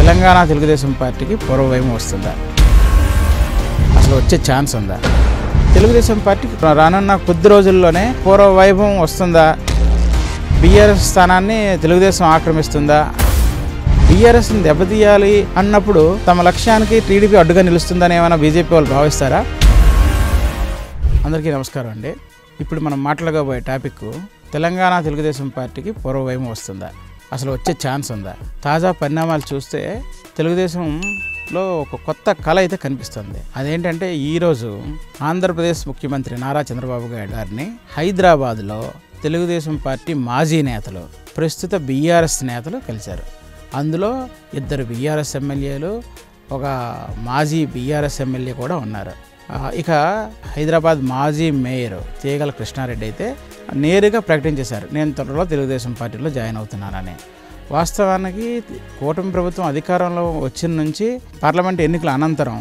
తెలంగాణ తెలుగుదేశం పార్టీకి పూర్వవైభవం వస్తుందా? అసలు వచ్చే ఛాన్స్ ఉందా? తెలుగుదేశం పార్టీకి రానున్న కొద్ది రోజుల్లోనే పూర్వవైభవం వస్తుందా? బీఆర్ఎస్ స్థానాన్ని తెలుగుదేశం ఆక్రమిస్తుందా? బీఆర్ఎస్ని దెబ్బతీయాలి అన్నప్పుడు తమ లక్ష్యానికి టీడీపీ అడ్డుగా నిలుస్తుందని ఏమైనా బీజేపీ వాళ్ళు భావిస్తారా? అందరికీ నమస్కారం అండి. ఇప్పుడు మనం మాట్లాడబోయే టాపిక్ తెలంగాణ తెలుగుదేశం పార్టీకి పూర్వవైభవం వస్తుందా? అసలు వచ్చే ఛాన్స్ ఉందా? తాజా పరిణామాలు చూస్తే తెలుగుదేశంలో ఒక కొత్త కళ అయితే కనిపిస్తుంది. అదేంటంటే ఈరోజు ఆంధ్రప్రదేశ్ ముఖ్యమంత్రి నారా చంద్రబాబు గారిని హైదరాబాద్లో తెలుగుదేశం పార్టీ మాజీ నేతలు, ప్రస్తుత బీఆర్ఎస్ నేతలు కలిశారు. అందులో 2 బీఆర్ఎస్ ఎమ్మెల్యేలు, ఒక మాజీ బీఆర్ఎస్ ఎమ్మెల్యే కూడా ఉన్నారు. ఇక హైదరాబాద్ మాజీ మేయర్ తీగల కృష్ణారెడ్డి అయితే నేరుగా ప్రకటించేశారు, నేను త్వరలో తెలుగుదేశం పార్టీలో జాయిన్ అవుతున్నానని. వాస్తవానికి కూటమి ప్రభుత్వం అధికారంలో వచ్చిన నుంచి పార్లమెంట్ ఎన్నికల అనంతరం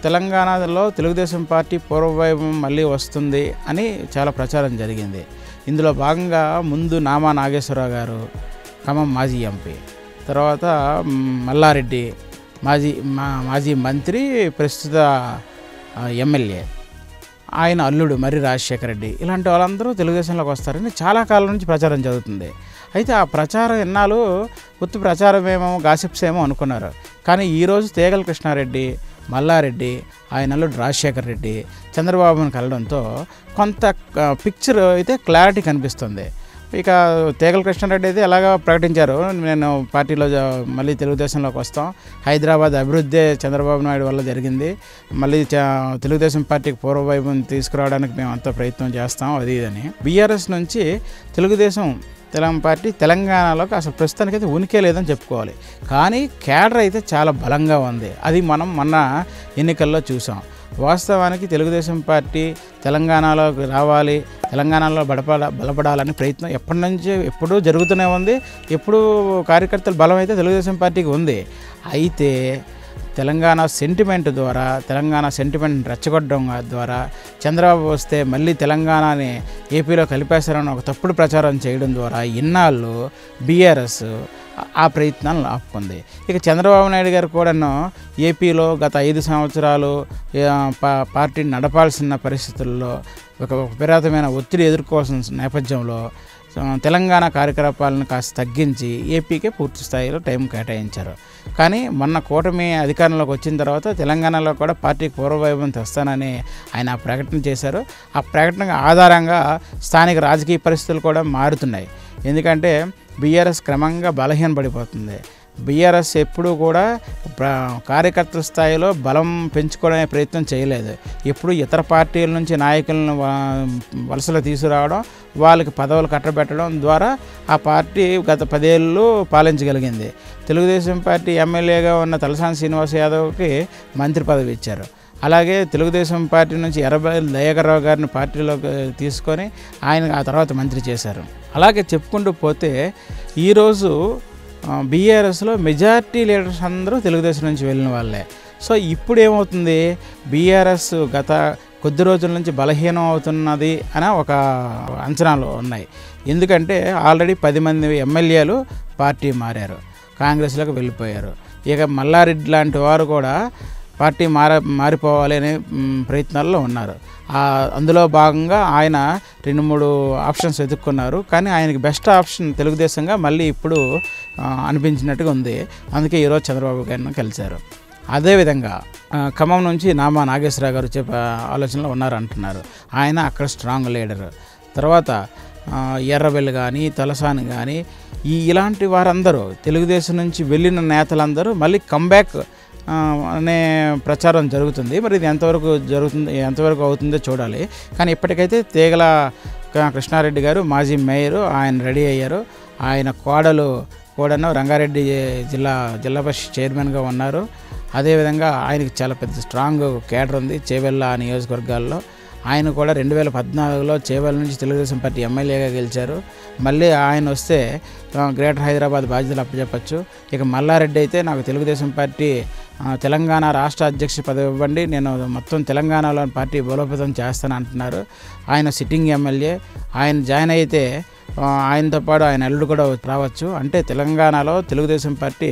తెలంగాణలో తెలుగుదేశం పార్టీ పూర్వవైభవం మళ్ళీ వస్తుంది అని చాలా ప్రచారం జరిగింది. ఇందులో భాగంగా ముందు నామా నాగేశ్వరరావు గారు, ఖమ్మం మాజీ ఎంపీ, తర్వాత మల్లారెడ్డి మాజీ మంత్రి, ప్రస్తుత ఎమ్మెల్యే, ఆయన అల్లుడు మర్రి రాజశేఖర రెడ్డి, ఇలాంటి వాళ్ళందరూ తెలుగుదేశంలోకి వస్తారని చాలా కాలం నుంచి ప్రచారం జరుగుతుంది. అయితే ఆ ప్రచారం ఎన్నాళ్ళు ఉత్తి ప్రచారం ఏమో, గాసిప్స్ ఏమో అనుకున్నారు. కానీ ఈరోజు తీగల కృష్ణారెడ్డి, మల్లారెడ్డి, ఆయన అల్లుడు రాజశేఖర రెడ్డి చంద్రబాబును కలడంతో కొంత పిక్చర్ అయితే క్లారిటీ కనిపిస్తుంది. ఇక తీగల కృష్ణారెడ్డి అయితే ఎలాగా ప్రకటించారు, నేను పార్టీలో మళ్ళీ తెలుగుదేశంలోకి వస్తాం, హైదరాబాద్ అభివృద్ధి చంద్రబాబు నాయుడు వల్ల జరిగింది, మళ్ళీ తెలుగుదేశం పార్టీకి పూర్వవైభవం తీసుకురావడానికి మేము అంత ప్రయత్నం చేస్తాం, అది ఇదని. బీఆర్ఎస్ నుంచి తెలుగుదేశం పార్టీ తెలంగాణలోకి అసలు ప్రస్తుతానికైతే ఉనికే లేదని చెప్పుకోవాలి. కానీ కేడర్ అయితే చాలా బలంగా ఉంది. అది మనం మొన్న ఎన్నికల్లో చూసాం. వాస్తవానికి తెలుగుదేశం పార్టీ తెలంగాణలోకి రావాలి, తెలంగాణలో బలపడాలని ప్రయత్నం ఎప్పుడూ జరుగుతూనే ఉంది. ఎప్పుడు కార్యకర్తల బలం అయితే తెలుగుదేశం పార్టీకి ఉంది. అయితే తెలంగాణ సెంటిమెంట్ రెచ్చగొట్టడం ద్వారా చంద్రబాబు వస్తే మళ్ళీ తెలంగాణని ఏపీలో కలిపేశారని ఒక తప్పుడు ప్రచారం చేయడం ద్వారా ఇన్నాళ్ళు బీఆర్ఎస్ ఆ ప్రయత్నాలను ఆపుకుంది. ఇక చంద్రబాబు నాయుడు గారు కూడాను ఏపీలో గత 5 సంవత్సరాలు పార్టీని నడపాల్సిన పరిస్థితుల్లో ఒక విపరీతమైన ఒత్తిడి ఎదుర్కోవాల్సిన నేపథ్యంలో తెలంగాణ కార్యకలాపాలను కాస్త తగ్గించి ఏపీకే పూర్తి స్థాయిలో టైం కేటాయించారు. కానీ మొన్న కూటమి అధికారంలోకి వచ్చిన తర్వాత తెలంగాణలో కూడా పార్టీకి పూర్వవైభవం తెస్తానని ఆయన ప్రకటన చేశారు. ఆ ప్రకటన ఆధారంగా స్థానిక రాజకీయ పరిస్థితులు కూడా మారుతున్నాయి. ఎందుకంటే బీఆర్ఎస్ క్రమంగా బలహీనపడిపోతుంది. బీఆర్ఎస్ ఎప్పుడూ కూడా కార్యకర్తల స్థాయిలో బలం పెంచుకోవడానికి ప్రయత్నం చేయలేదు. ఎప్పుడు ఇతర పార్టీల నుంచి నాయకులను వలసలో తీసుకురావడం, వాళ్ళకి పదవులు కట్టబెట్టడం ద్వారా ఆ పార్టీ గత 10 ఏళ్ళు పాలించగలిగింది. తెలుగుదేశం పార్టీ ఎమ్మెల్యేగా ఉన్న తలసాని శ్రీనివాస్ యాదవ్కి మంత్రి పదవి ఇచ్చారు. అలాగే తెలుగుదేశం పార్టీ నుంచి ఎర్రబెల్లి దయాకర్ రావు గారిని పార్టీలోకి తీసుకొని ఆయన ఆ తర్వాత మంత్రి చేశారు. అలాగే చెప్పుకుంటూ పోతే ఈరోజు బీఆర్ఎస్లో మెజార్టీ లీడర్స్ అందరూ తెలుగుదేశం నుంచి వెళ్ళిన వాళ్ళే. సో ఇప్పుడు ఏమవుతుంది, బీఆర్ఎస్ గత కొద్ది రోజుల నుంచి బలహీనం అవుతున్నది అని ఒక అంచనాలు ఉన్నాయి. ఎందుకంటే ఆల్రెడీ 10 మంది ఎమ్మెల్యేలు పార్టీ మారారు, కాంగ్రెస్లోకి వెళ్ళిపోయారు. ఇక మల్లారెడ్డి లాంటి వారు కూడా పార్టీ మారిపోవాలి అనే ప్రయత్నాల్లో ఉన్నారు. అందులో భాగంగా ఆయన 2-3 ఆప్షన్స్ వెతుక్కున్నారు. కానీ ఆయనకి బెస్ట్ ఆప్షన్ తెలుగుదేశంగా మళ్ళీ ఇప్పుడు అనిపించినట్టుగా ఉంది. అందుకే ఈరోజు చంద్రబాబు గారిని కలిశారు. అదేవిధంగా ఖమ్మం నుంచి నామా నాగేశ్వరరావు గారు చెప్పే ఆలోచనలో ఉన్నారంటున్నారు. ఆయన అక్కడ స్ట్రాంగ్ లీడర్. తర్వాత ఎర్రబెల్లి కానీ, తలసాని కానీ, ఇలాంటి వారందరూ తెలుగుదేశం నుంచి వెళ్ళిన నేతలందరూ మళ్ళీ కంబ్యాక్ అనే ప్రచారం జరుగుతుంది. మరి ఇది ఎంతవరకు అవుతుందో చూడాలి. కానీ ఇప్పటికైతే తీగల కృష్ణారెడ్డి గారు మాజీ మేయరు, ఆయన రెడీ అయ్యారు. ఆయన కోడలు కూడాను రంగారెడ్డి జిల్లా పరిషత్ చైర్మన్గా ఉన్నారు. అదేవిధంగా ఆయనకి చాలా పెద్ద స్ట్రాంగ్ కేడర్ ఉంది చేవెళ్ళ నియోజకవర్గాల్లో. ఆయన కూడా 2014లో చేవెళ్ళ నుంచి తెలుగుదేశం పార్టీ ఎమ్మెల్యేగా గెలిచారు. మళ్ళీ ఆయన వస్తే గ్రేటర్ హైదరాబాద్ బాధ్యతలు అప్పచెప్పచ్చు. ఇక మల్లారెడ్డి అయితే నాకు తెలుగుదేశం పార్టీ తెలంగాణ రాష్ట్ర అధ్యక్ష పదవి ఇవ్వండి, నేను మొత్తం తెలంగాణలోని పార్టీ బలోపేతం చేస్తాను అంటున్నారు. ఆయన సిట్టింగ్ ఎమ్మెల్యే. ఆయన జాయిన్ అయితే ఆయనతో పాటు ఆయన అల్లుడు కూడా రావచ్చు. అంటే తెలంగాణలో తెలుగుదేశం పార్టీ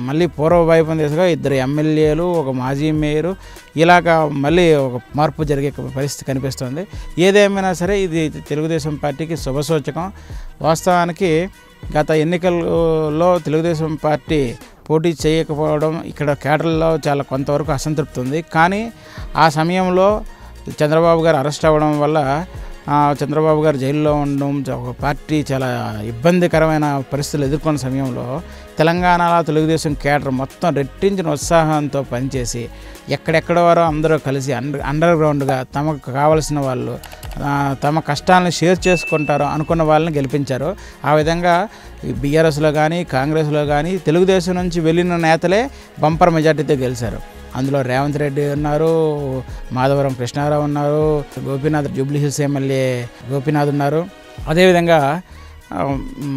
మళ్ళీ పూర్వవైపు దిశగా 2 ఎమ్మెల్యేలు, ఒక మాజీ మేయరు, ఇలాగా మళ్ళీ ఒక మార్పు జరిగే పరిస్థితి కనిపిస్తుంది. ఏదేమైనా సరే ఇది తెలుగుదేశం పార్టీకి శుభసూచకం. వాస్తవానికి గత ఎన్నికల్లో తెలుగుదేశం పార్టీ పోటీ చేయకపోవడం ఇక్కడ కేడర్లో చాలా కొంతవరకు అసంతృప్తి ఉంది. కానీ ఆ సమయంలో చంద్రబాబు గారు అరెస్ట్ అవ్వడం వల్ల చంద్రబాబు గారు జైల్లో ఉండడం, ఒక పార్టీ చాలా ఇబ్బందికరమైన పరిస్థితులు ఎదుర్కొన్న సమయంలో తెలంగాణలో తెలుగుదేశం కేడర్ మొత్తం రెట్టించిన ఉత్సాహంతో పనిచేసి ఎక్కడెక్కడ వారో అందరూ కలిసి అండర్ గ్రౌండ్గా తమకు కావలసిన వాళ్ళు తమ కష్టాలను షేర్ చేసుకుంటారో అనుకున్న వాళ్ళని గెలిపించారు. ఆ విధంగా బీఆర్ఎస్లో కానీ కాంగ్రెస్లో కానీ తెలుగుదేశం నుంచి వెళ్ళిన నేతలే బంపర్ మెజార్టీతో గెలిచారు. అందులో రేవంత్ రెడ్డి ఉన్నారు, మాధవరం కృష్ణారావు ఉన్నారు, గోపీనాథ్ జూబ్లీహిల్స్ ఎమ్మెల్యే గోపీనాథ్ ఉన్నారు. అదేవిధంగా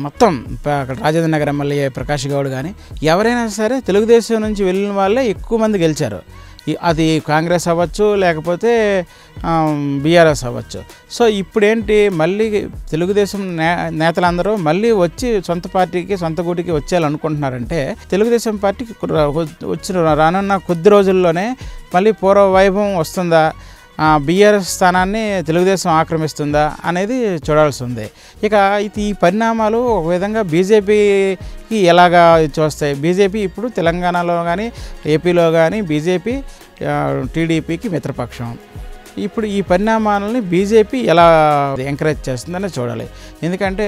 మొత్తం అక్కడ రాజేంద్ర నగర్ ఎమ్మెల్యే ప్రకాష్ గౌడ్ కానీ ఎవరైనా సరే తెలుగుదేశం నుంచి వెళ్ళిన వాళ్ళే ఎక్కువ మంది గెలిచారు. అది కాంగ్రెస్ అవ్వచ్చు, లేకపోతే బీఆర్ఎస్ అవ్వచ్చు. సో ఇప్పుడేంటి, మళ్ళీ తెలుగుదేశం నేతలందరూ మళ్ళీ వచ్చి సొంత పార్టీకి సొంత గూటికి వచ్చేయాలనుకుంటున్నారంటే తెలుగుదేశం పార్టీకి రానున్న కొద్ది రోజుల్లోనే మళ్ళీ పూర్వ వైభవం వస్తుందా, బీఆర్ఎస్ స్థానాన్ని తెలుగుదేశం ఆక్రమిస్తుందా అనేది చూడాల్సి ఉంది. ఇక ఈ పరిణామాలు ఒక విధంగా బీజేపీకి ఎలాగా చూస్తాయి. బీజేపీ ఇప్పుడు తెలంగాణలో కానీ ఏపీలో కానీ బీజేపీ టీడీపీకి మిత్రపక్షం. ఇప్పుడు ఈ పరిణామాలని బీజేపీ ఎలా ఎంకరేజ్ చేస్తుందని చూడాలి. ఎందుకంటే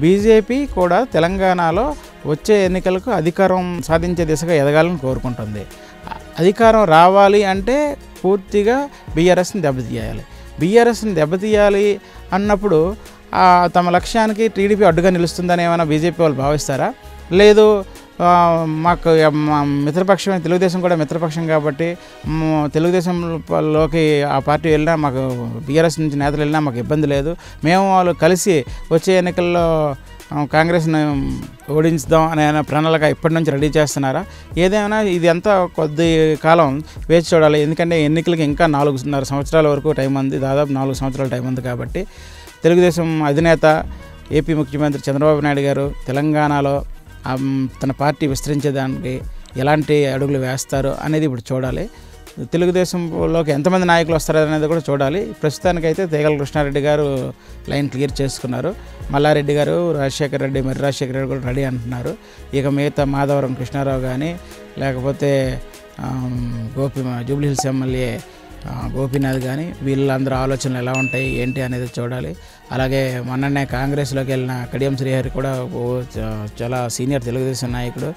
బీజేపీ కూడా తెలంగాణలో వచ్చే ఎన్నికలకు అధికారం సాధించే దిశగా ఎదగాలని కోరుకుంటుంది. అధికారం రావాలి అంటే పూర్తిగా బీఆర్ఎస్ని దెబ్బతీయాలి. బీఆర్ఎస్ని దెబ్బతీయాలి అన్నప్పుడు తమ లక్ష్యానికి టీడీపీ అడ్డుగా నిలుస్తుందని ఏమైనా బీజేపీ వాళ్ళు భావిస్తారా? లేదు, మాకు మిత్రపక్షమే, తెలుగుదేశం కూడా మిత్రపక్షం కాబట్టి తెలుగుదేశంలోకి ఆ పార్టీ వెళ్ళినా మాకు, బీఆర్ఎస్ నుంచి నేతలు వెళ్ళినా మాకు ఇబ్బంది లేదు, మేము వాళ్ళు కలిసి వచ్చే ఎన్నికల్లో కాంగ్రెస్ని ఓడించుదాం అనే ప్రణాళిక ఇప్పటి నుంచి రెడీ చేస్తున్నారా? ఏదేమైనా ఇది అంతా కొద్ది కాలం వేచి చూడాలి. ఎందుకంటే ఎన్నికలకి ఇంకా 4.5 సంవత్సరాల వరకు టైం ఉంది, దాదాపు 4 సంవత్సరాల టైం ఉంది. కాబట్టి తెలుగుదేశం అధినేత ఏపీ ముఖ్యమంత్రి చంద్రబాబు నాయుడు గారు తెలంగాణలో తన పార్టీ విస్తరించేదానికి ఎలాంటి అడుగులు వేస్తారు అనేది ఇప్పుడు చూడాలి. తెలుగుదేశంలోకి ఎంతమంది నాయకులు వస్తారు అనేది కూడా చూడాలి. ప్రస్తుతానికైతే తేగల కృష్ణారెడ్డి గారు లైన్ క్లియర్ చేసుకున్నారు. మల్లారెడ్డి గారు, రాజశేఖర రెడ్డి, మరి రాజశేఖర రెడ్డి కూడా రెడీ అంటున్నారు. ఇక మిగతా మాధవరం కృష్ణారావు కానీ, లేకపోతే జూబ్లీహిల్స్ ఎమ్మెల్యే గోపీనాథ్ కానీ, వీళ్ళందరూ ఆలోచనలు ఎలా ఉంటాయి ఏంటి అనేది చూడాలి. అలాగే మొన్ననే కాంగ్రెస్లోకి వెళ్ళిన కడియం శ్రీహరి కూడా చాలా సీనియర్ తెలుగుదేశం నాయకుడు.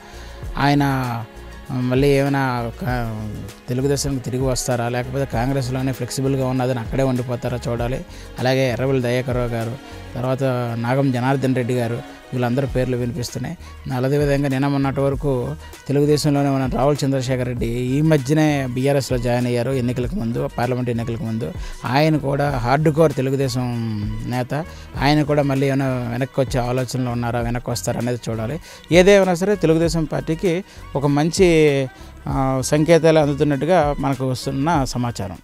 ఆయన మళ్ళీ ఏమైనా తెలుగుదేశానికి తిరిగి వస్తారా, లేకపోతే కాంగ్రెస్లోనే ఫ్లెక్సిబుల్గా ఉన్నదని అక్కడే ఉండిపోతారా చూడాలి. అలాగే ఎర్రబెల్లి దయాకర్రావు గారు, తర్వాత నాగం జనార్దన్ రెడ్డి గారు, వీళ్ళందరూ పేర్లు వినిపిస్తున్నాయి. అదేవిధంగా నిన్న మొన్నటి వరకు తెలుగుదేశంలోనే ఉన్న రావుల చంద్రశేఖర్ రెడ్డి ఈ మధ్యనే బీఆర్ఎస్లో జాయిన్ అయ్యారు ఎన్నికలకు ముందు, పార్లమెంట్ ఎన్నికలకు ముందు. ఆయన కూడా హార్డ్ కోర్ తెలుగుదేశం నేత. ఆయన కూడా మళ్ళీ ఏమైనా వెనక్కి వచ్చే ఆలోచనలు ఉన్నారా, వెనక్కి వస్తారా అనేది చూడాలి. ఏదేమైనా సరే తెలుగుదేశం పార్టీకి ఒక మంచి సంకేతాలు అందుతున్నట్టుగా మనకు వస్తున్న సమాచారం.